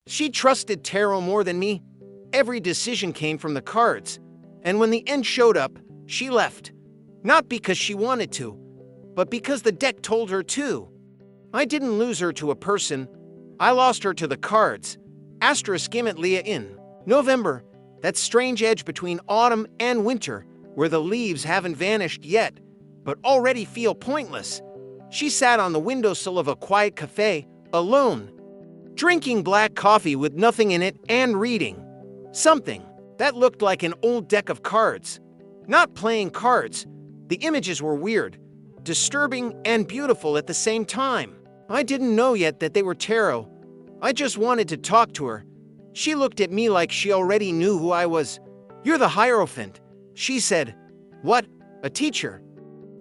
She trusted tarot more than me. Every decision came from the cards, and when the end showed up, she left. Not because she wanted to, but because the deck told her to. I didn't lose her to a person. I lost her to the cards. Leah in November, that strange edge between autumn and winter, where the leaves haven't vanished yet, but already feel pointless. She sat on the windowsill of a quiet cafe, alone, drinking black coffee with nothing in it and reading something that looked like an old deck of cards. Not playing cards. The images were weird, disturbing, and beautiful at the same time. I didn't know yet that they were tarot. I just wanted to talk to her. She looked at me like she already knew who I was. "You're the Hierophant," she said. "What? A teacher?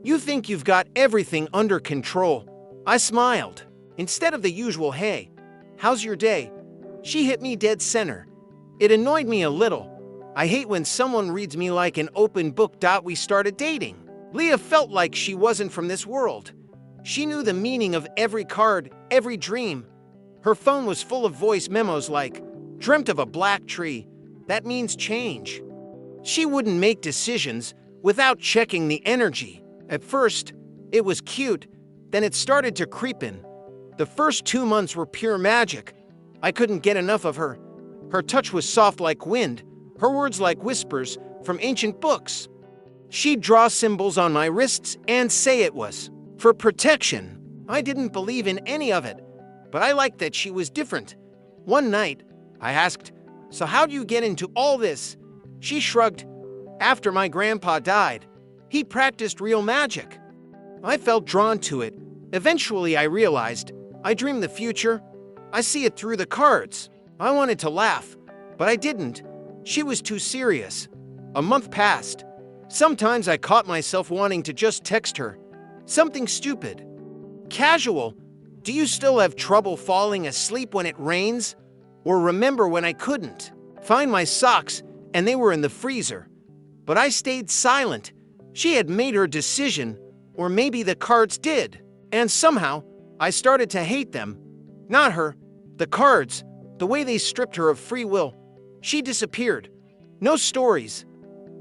You think you've got everything under control?" I smiled. Instead of the usual, "Hey, how's your day?" she hit me dead center. It annoyed me a little. I hate when someone reads me like an open book. We started dating. Leah felt like she wasn't from this world. She knew the meaning of every card, every dream. Her phone was full of voice memos like, "Dreamt of a black tree. That means change." She wouldn't make decisions without checking the energy. At first, it was cute, then it started to creep in. The first 2 months were pure magic. I couldn't get enough of her. Her touch was soft like wind, her words like whispers from ancient books. She'd draw symbols on my wrists and say it was for protection. I didn't believe in any of it, but I liked that she was different. One night, I asked, "So how do you get into all this?" She shrugged. "After my grandpa died, he practiced real magic." I felt drawn to it. Eventually, I realized I dream the future. I see it through the cards. I wanted to laugh, but I didn't. She was too serious. A month passed. Sometimes I caught myself wanting to just text her. Something stupid. Casual. "Do you still have trouble falling asleep when it rains?" Or "Remember when I couldn't find my socks and they were in the freezer?" But I stayed silent. She had made her decision, or maybe the cards did. And somehow, I started to hate them. Not her. The cards. The way they stripped her of free will. She disappeared. No stories.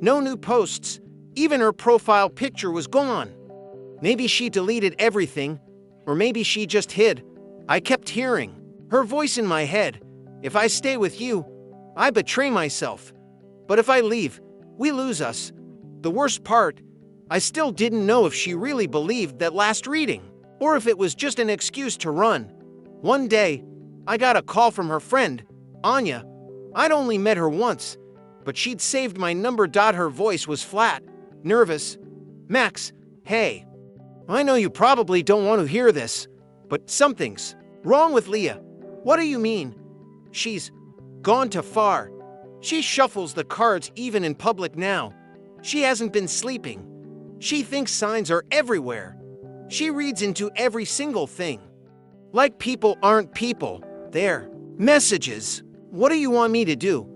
No new posts. Even her profile picture was gone. Maybe she deleted everything, or maybe she just hid. I kept hearing her voice in my head. "If I stay with you, I betray myself. But if I leave, we lose us." The worst part, I still didn't know if she really believed that last reading, or if it was just an excuse to run. One day, I got a call from her friend, Anya. I'd only met her once, but she'd saved my number. Her voice was flat, nervous. "Max, hey. I know you probably don't want to hear this, but something's wrong with Leah." "What do you mean?" "She's gone too far. She shuffles the cards even in public now. She hasn't been sleeping. She thinks signs are everywhere. She reads into every single thing. Like people aren't people. They're messages." "What do you want me to do?"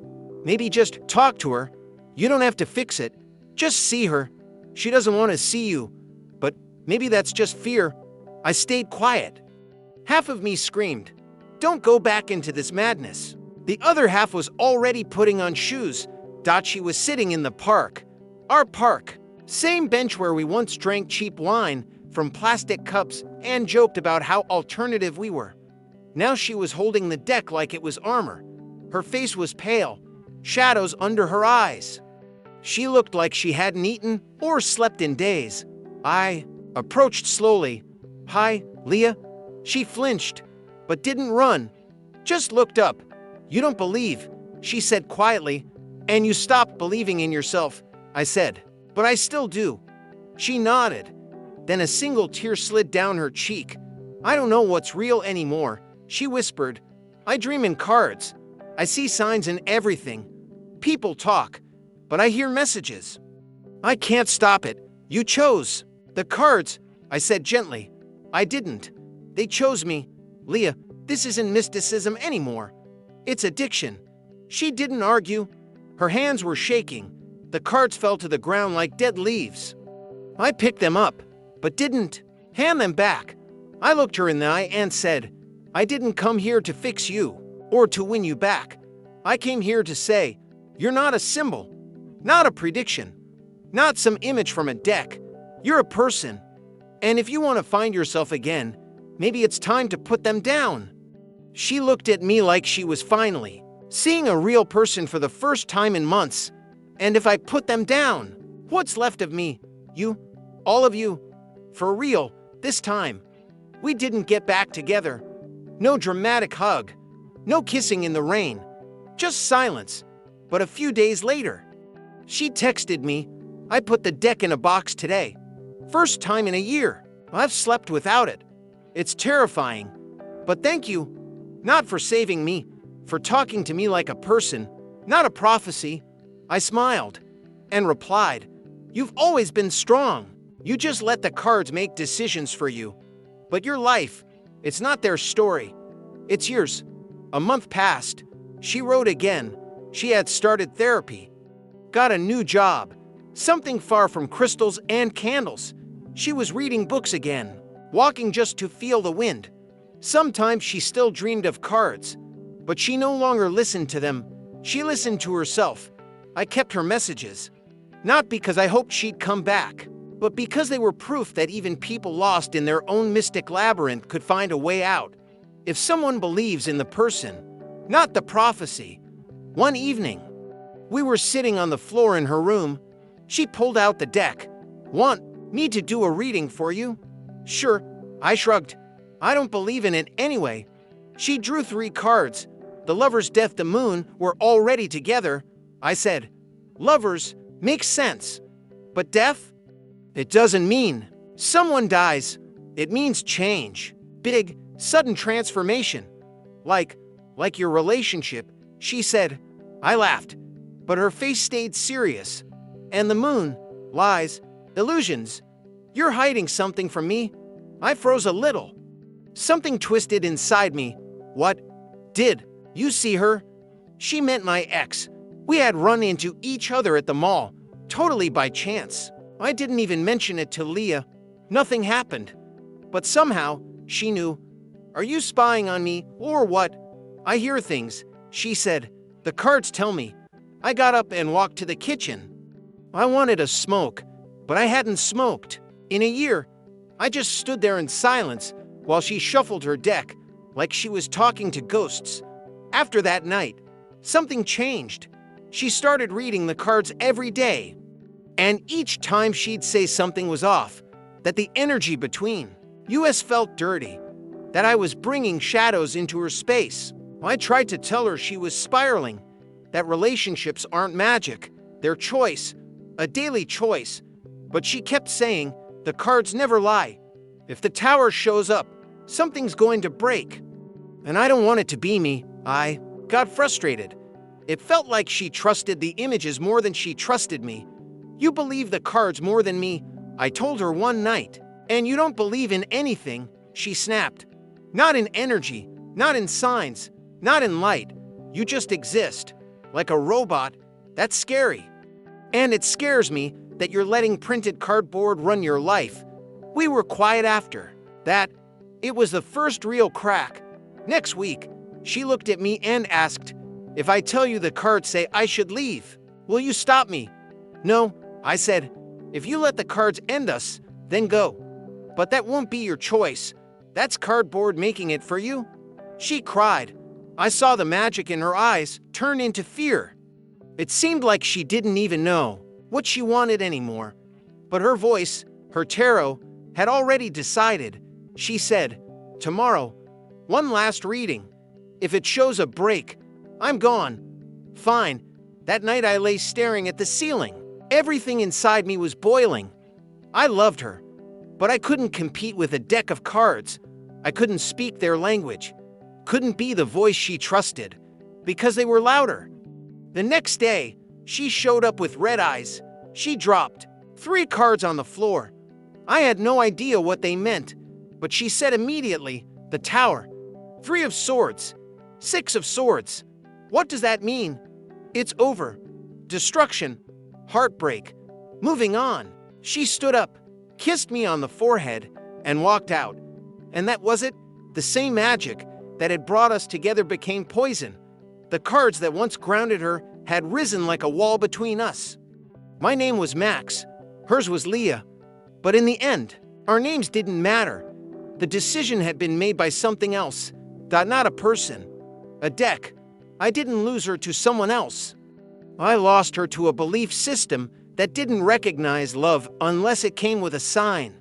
"Maybe just talk to her. You don't have to fix it. Just see her. She doesn't want to see you. But maybe that's just fear." I stayed quiet. Half of me screamed, "Don't go back into this madness." The other half was already putting on shoes. She was sitting in the park. Our park. Same bench where we once drank cheap wine from plastic cups and joked about how alternative we were. Now she was holding the deck like it was armor. Her face was pale, shadows under her eyes. She looked like she hadn't eaten or slept in days. I approached slowly. "Hi, Leah." She flinched, but didn't run. Just looked up. "You don't believe," she said quietly. "And you stopped believing in yourself," I said. "But I still do." She nodded. Then a single tear slid down her cheek. "I don't know what's real anymore," she whispered. "I dream in cards. I see signs in everything. People talk, but I hear messages. I can't stop it. You chose the cards," I said gently. "I didn't. They chose me. Leah, this isn't mysticism anymore. It's addiction." She didn't argue. Her hands were shaking. The cards fell to the ground like dead leaves. I picked them up, but didn't hand them back. I looked her in the eye and said, "I didn't come here to fix you. or to win you back. I came here to say, you're not a symbol, not a prediction, not some image from a deck. You're a person. And if you want to find yourself again, maybe it's time to put them down. She looked at me like she was finally seeing a real person for the first time in months. And if I put them down, what's left of me? You, all of you, for real, this time. We didn't get back together. No dramatic hug, no kissing in the rain, just silence. But a few days later, she texted me, I put the deck in a box today. First time in a year. I've slept without it. It's terrifying. But thank you, not for saving me, for talking to me like a person, not a prophecy. I smiled and replied, you've always been strong. You just let the cards make decisions for you. But your life, it's not their story. It's yours. A month passed. She wrote again. She had started therapy. Got a new job. Something far from crystals and candles. She was reading books again. Walking just to feel the wind. Sometimes she still dreamed of cards. But she no longer listened to them. She listened to herself. I kept her messages. Not because I hoped she'd come back, but because they were proof that even people lost in their own mystic labyrinth could find a way out. If someone believes in the person, not the prophecy. One evening, we were sitting on the floor in her room. She pulled out the deck. Want me to do a reading for you? Sure, I shrugged. I don't believe in it anyway. She drew 3 cards. The lovers, death, the moon were already together. I said, lovers makes sense. But death? It doesn't mean someone dies. It means change. Big, sudden transformation. Like your relationship, she said. I laughed, but her face stayed serious. And the moon, lies, illusions. You're hiding something from me? I froze a little. Something twisted inside me. What? Did you see her? She meant my ex. We had run into each other at the mall, totally by chance. I didn't even mention it to Leah. Nothing happened. But somehow, she knew. Are you spying on me, or what? I hear things, she said. The cards tell me. I got up and walked to the kitchen. I wanted a smoke, but I hadn't smoked. In a year, I just stood there in silence while she shuffled her deck, like she was talking to ghosts. After that night, something changed. She started reading the cards every day. And each time she'd say something was off, that the energy between us felt dirty, that I was bringing shadows into her space. I tried to tell her she was spiraling, that relationships aren't magic, they're choice, a daily choice. But she kept saying, the cards never lie. If the tower shows up, something's going to break. And I don't want it to be me. I got frustrated. It felt like she trusted the images more than she trusted me. You believe the cards more than me, I told her one night. And you don't believe in anything, she snapped. Not in energy, not in signs, not in light. You just exist, like a robot. That's scary. And it scares me that you're letting printed cardboard run your life. We were quiet after that. It was the first real crack. Next week, she looked at me and asked, if I tell you the cards say I should leave, will you stop me? No, I said. If you let the cards end us, then go. But that won't be your choice. That's cardboard making it for you. She cried. I saw the magic in her eyes turn into fear. It seemed like she didn't even know what she wanted anymore. But her voice, her tarot, had already decided. She said, tomorrow, one last reading. If it shows a break, I'm gone. Fine. That night I lay staring at the ceiling. Everything inside me was boiling. I loved her, but I couldn't compete with a deck of cards. I couldn't speak their language. Couldn't be the voice she trusted, because they were louder. The next day, she showed up with red eyes. She dropped 3 cards on the floor. I had no idea what they meant, but she said immediately, the tower, 3 of swords, 6 of swords. What does that mean? It's over. Destruction, heartbreak, moving on. She stood up, kissed me on the forehead, and walked out. And that was it. The same magic, that had brought us together became poison. The cards that once grounded her had risen like a wall between us. My name was Max, hers was Leah. But in the end, our names didn't matter. The decision had been made by something else, not a person. A deck. I didn't lose her to someone else. I lost her to a belief system that didn't recognize love unless it came with a sign.